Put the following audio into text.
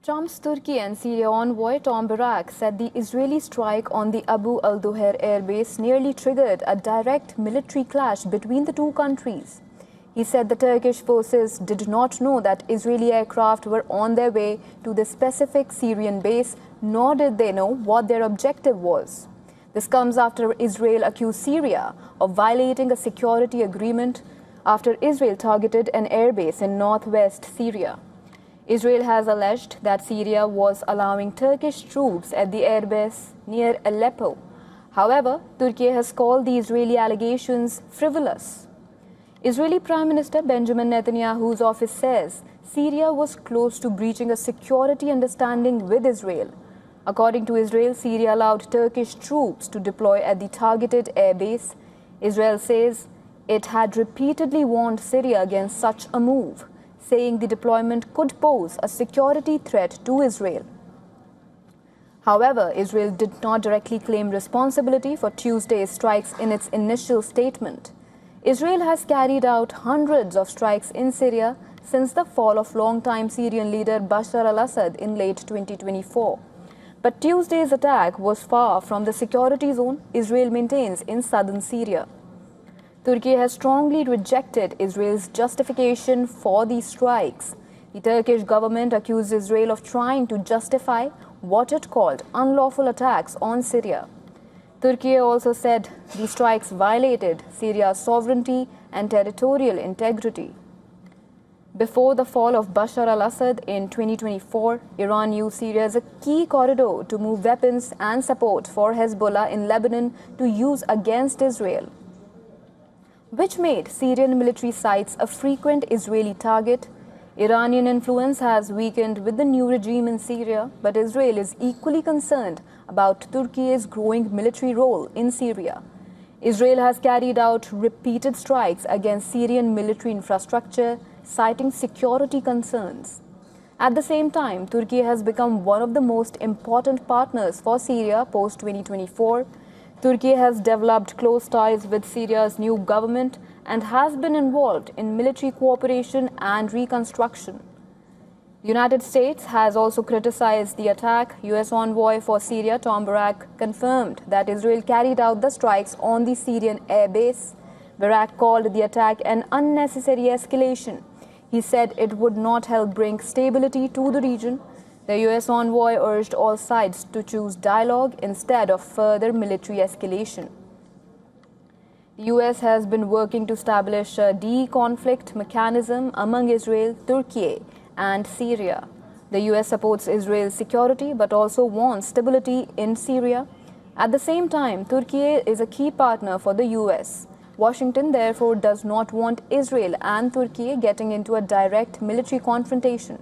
Trump's Turkey and Syria envoy Tom Barak said the Israeli strike on the Abu al-Duhair airbase nearly triggered a direct military clash between the two countries. He said the Turkish forces did not know that Israeli aircraft were on their way to the specific Syrian base, nor did they know what their objective was. This comes after Israel accused Syria of violating a security agreement after Israel targeted an airbase in northwest Syria. Israel has alleged that Syria was allowing Turkish troops at the airbase near Aleppo. However, Turkey has called the Israeli allegations frivolous. Israeli Prime Minister Benjamin Netanyahu's office says Syria was close to breaching a security understanding with Israel. According to Israel, Syria allowed Turkish troops to deploy at the targeted airbase. Israel says it had repeatedly warned Syria against such a move, saying the deployment could pose a security threat to Israel. However, Israel did not directly claim responsibility for Tuesday's strikes in its initial statement. Israel has carried out hundreds of strikes in Syria since the fall of longtime Syrian leader Bashar al-Assad in late 2024. But Tuesday's attack was far from the security zone Israel maintains in southern Syria. Turkey has strongly rejected Israel's justification for these strikes. The Turkish government accused Israel of trying to justify what it called unlawful attacks on Syria. Turkey also said the strikes violated Syria's sovereignty and territorial integrity. Before the fall of Bashar al-Assad in 2024, Iran used Syria as a key corridor to move weapons and support for Hezbollah in Lebanon to use against Israel, which made Syrian military sites a frequent Israeli target. Iranian influence has weakened with the new regime in Syria, but Israel is equally concerned about Turkey's growing military role in Syria. Israel has carried out repeated strikes against Syrian military infrastructure, citing security concerns. At the same time, Turkey has become one of the most important partners for Syria post-2024. Turkey has developed close ties with Syria's new government and has been involved in military cooperation and reconstruction. The United States has also criticized the attack. U.S. envoy for Syria Tom Barak confirmed that Israel carried out the strikes on the Syrian airbase. Barak called the attack an unnecessary escalation. He said it would not help bring stability to the region. The U.S. envoy urged all sides to choose dialogue instead of further military escalation. The U.S. has been working to establish a de-conflict mechanism among Israel, Turkey, and Syria. The U.S. supports Israel's security but also wants stability in Syria. At the same time, Turkey is a key partner for the U.S. Washington, therefore, does not want Israel and Turkey getting into a direct military confrontation.